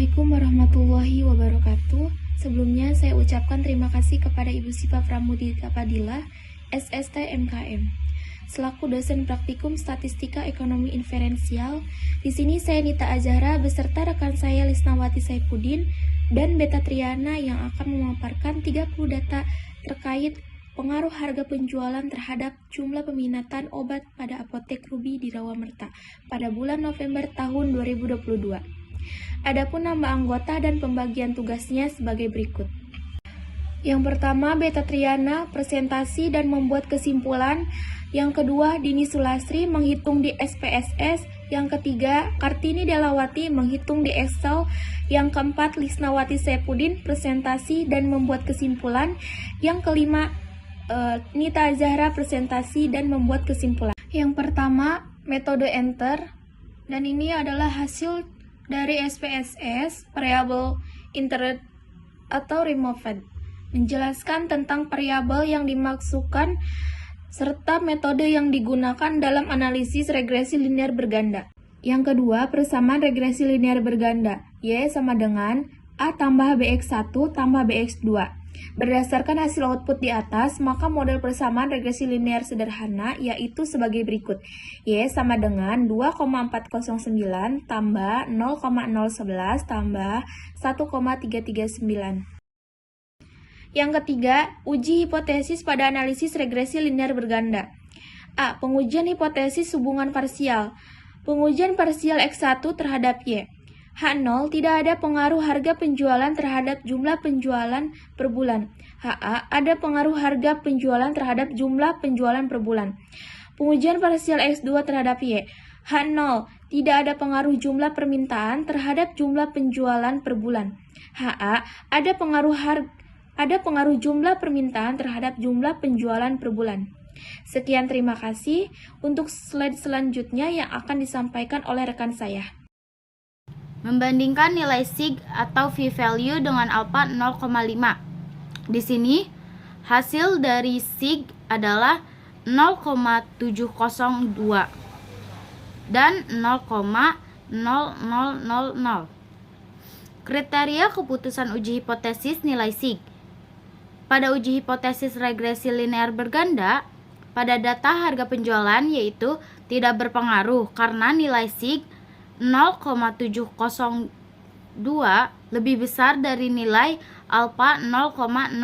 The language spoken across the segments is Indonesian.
Assalamualaikum warahmatullahi wabarakatuh. Sebelumnya saya ucapkan terima kasih kepada Ibu Siva Pramudita Fadilah, SST MKM. Selaku dosen praktikum Statistika Ekonomi Inferensial, di sini saya Nita Azhara beserta rekan saya Lisnawati Saifuddin dan Beta Triana yang akan memaparkan 30 data terkait pengaruh harga penjualan terhadap jumlah peminatan obat pada apotek Ruby di Rawamerta pada bulan November tahun 2022. Adapun nama anggota dan pembagian tugasnya sebagai berikut. Yang pertama, Beta Triana, presentasi dan membuat kesimpulan. Yang kedua, Dini Sulasri, menghitung di SPSS. Yang ketiga, Kartini Delawati, menghitung di Excel. Yang keempat, Lisnawati Saifuddin, presentasi dan membuat kesimpulan. Yang kelima, Nita Azhara, presentasi dan membuat kesimpulan. Yang pertama, metode enter. Dan ini adalah hasil dari SPSS, variable entered atau removed, menjelaskan tentang variabel yang dimaksudkan serta metode yang digunakan dalam analisis regresi linear berganda. Yang kedua, persamaan regresi linear berganda, Y sama dengan A tambah BX1 tambah BX2. Berdasarkan hasil output di atas, maka model persamaan regresi linear sederhana yaitu sebagai berikut. Y sama dengan 2,409 tambah 0,011 tambah 1,339. Yang ketiga, uji hipotesis pada analisis regresi linear berganda. A. Pengujian hipotesis hubungan parsial. Pengujian parsial X1 terhadap Y. H0 tidak ada pengaruh harga penjualan terhadap jumlah penjualan per bulan. HA ada pengaruh harga penjualan terhadap jumlah penjualan per bulan. Pengujian parsial X2 terhadap Y. H0 tidak ada pengaruh jumlah permintaan terhadap jumlah penjualan per bulan. HA ada pengaruh jumlah permintaan terhadap jumlah penjualan per bulan. Sekian, terima kasih. Untuk slide selanjutnya yang akan disampaikan oleh rekan saya. Membandingkan nilai sig atau v-value dengan alpha 0,5. Di sini hasil dari sig adalah 0,702 dan 0,0000. Kriteria keputusan uji hipotesis nilai sig. Pada uji hipotesis regresi linear berganda, pada data harga penjualan yaitu tidak berpengaruh karena nilai sig 0,702 lebih besar dari nilai alpha 0,05.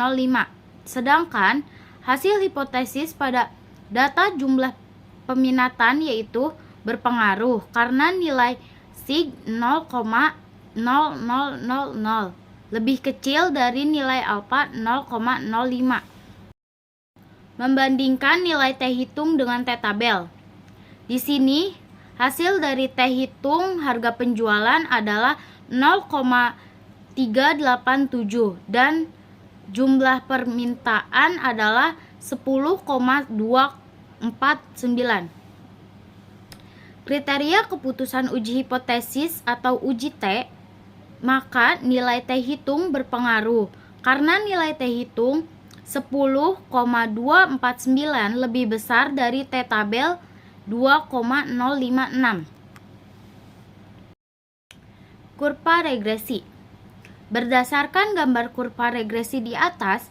Sedangkan hasil hipotesis pada data jumlah peminatan yaitu berpengaruh karena nilai sig 0,0000 lebih kecil dari nilai alpha 0,05. Membandingkan nilai T hitung dengan T tabel. Di sini hasil dari T hitung harga penjualan adalah 0,387 dan jumlah permintaan adalah 10,249. Kriteria keputusan uji hipotesis atau uji T, maka nilai T hitung berpengaruh karena nilai T hitung 10,249 lebih besar dari T tabel 2,056. Kurva regresi. Berdasarkan gambar kurva regresi di atas,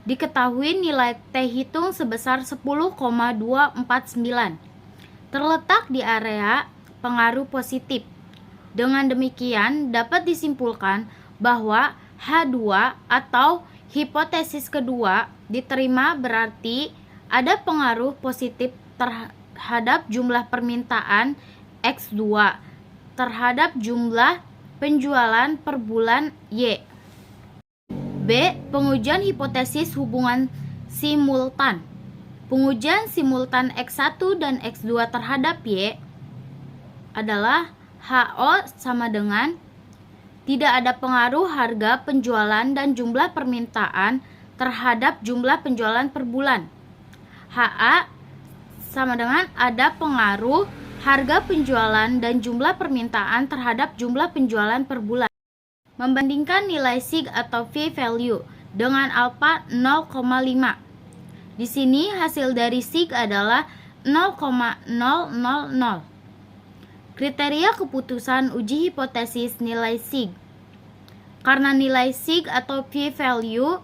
diketahui nilai T hitung sebesar 10,249 terletak di area pengaruh positif. Dengan demikian dapat disimpulkan bahwa H2 atau hipotesis kedua diterima berarti ada pengaruh positif terhadap jumlah permintaan X2 terhadap jumlah penjualan per bulan Y. B. Pengujian hipotesis hubungan simultan. Pengujian simultan X1 dan X2 terhadap Y adalah HO sama dengan tidak ada pengaruh harga penjualan dan jumlah permintaan terhadap jumlah penjualan per bulan. HA sama dengan ada pengaruh harga penjualan dan jumlah permintaan terhadap jumlah penjualan per bulan. Membandingkan nilai sig atau v-value dengan alpha 0,5. Di sini hasil dari sig adalah 0,000. Kriteria keputusan uji hipotesis nilai sig. Karena nilai sig atau p-value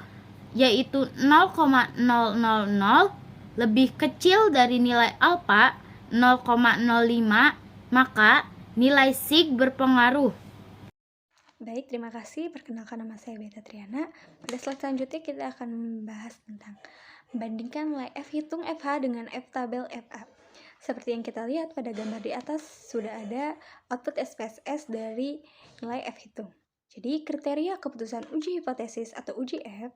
yaitu 0,000 lebih kecil dari nilai alfa 0,05, maka nilai sig berpengaruh. Baik, terima kasih. Perkenalkan, nama saya Beta Triana. Pada slide selanjutnya kita akan membahas tentang membandingkan nilai F hitung FH dengan F tabel FA. Seperti yang kita lihat pada gambar di atas, sudah ada output SPSS dari nilai F hitung. Jadi, kriteria keputusan uji hipotesis atau uji F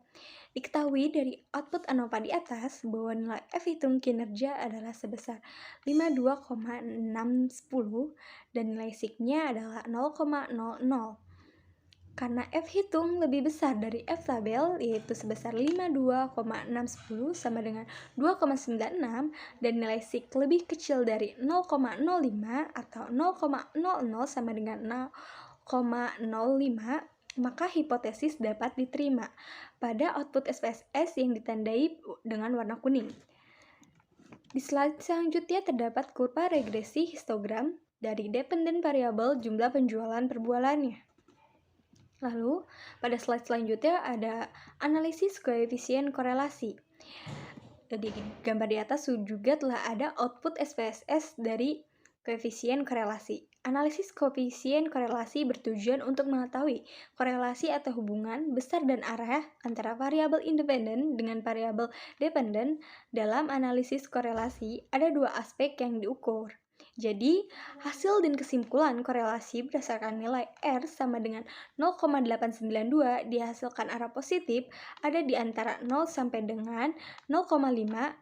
diketahui dari output ANOVA di atas bahwa nilai F hitung kinerja adalah sebesar 52,610 dan nilai sig-nya adalah 0,00. Karena F hitung lebih besar dari F tabel, yaitu sebesar 52,610 sama dengan 2,96, dan nilai sig lebih kecil dari 0,05 atau 0,00 sama dengan 0,05, maka hipotesis dapat diterima pada output SPSS yang ditandai dengan warna kuning. Di slide selanjutnya terdapat kurva regresi histogram dari dependent variable jumlah penjualan per bulannya. Lalu, pada slide selanjutnya ada analisis koefisien korelasi. Di gambar di atas juga telah ada output SPSS dari koefisien korelasi. Analisis koefisien korelasi bertujuan untuk mengetahui korelasi atau hubungan besar dan arah antara variabel independen dengan variabel dependen. Dalam analisis korelasi, ada dua aspek yang diukur. Jadi, hasil dan kesimpulan korelasi berdasarkan nilai R sama dengan 0,892 dihasilkan arah positif ada di antara 0 sampai dengan 0,5,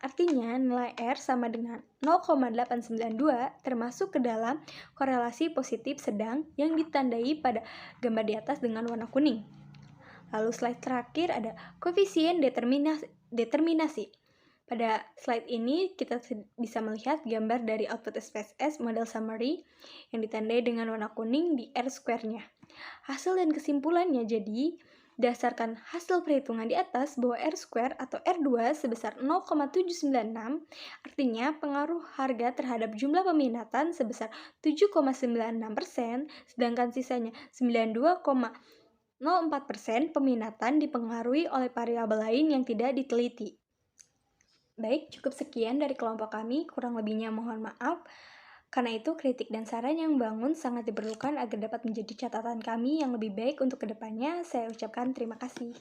artinya nilai R sama dengan 0,892 termasuk ke dalam korelasi positif sedang yang ditandai pada gambar di atas dengan warna kuning. Lalu slide terakhir ada koefisien determinasi. Pada slide ini kita bisa melihat gambar dari output SPSS model summary yang ditandai dengan warna kuning di R square-nya. Hasil dan kesimpulannya jadi, berdasarkan hasil perhitungan di atas bahwa R square atau R2 sebesar 0,796, artinya pengaruh harga terhadap jumlah peminatan sebesar 7,96%, sedangkan sisanya 92,04% peminatan dipengaruhi oleh variabel lain yang tidak diteliti. Baik, cukup sekian dari kelompok kami, kurang lebihnya mohon maaf. Karena itu, kritik dan saran yang membangun sangat diperlukan agar dapat menjadi catatan kami yang lebih baik untuk kedepannya. Saya ucapkan terima kasih.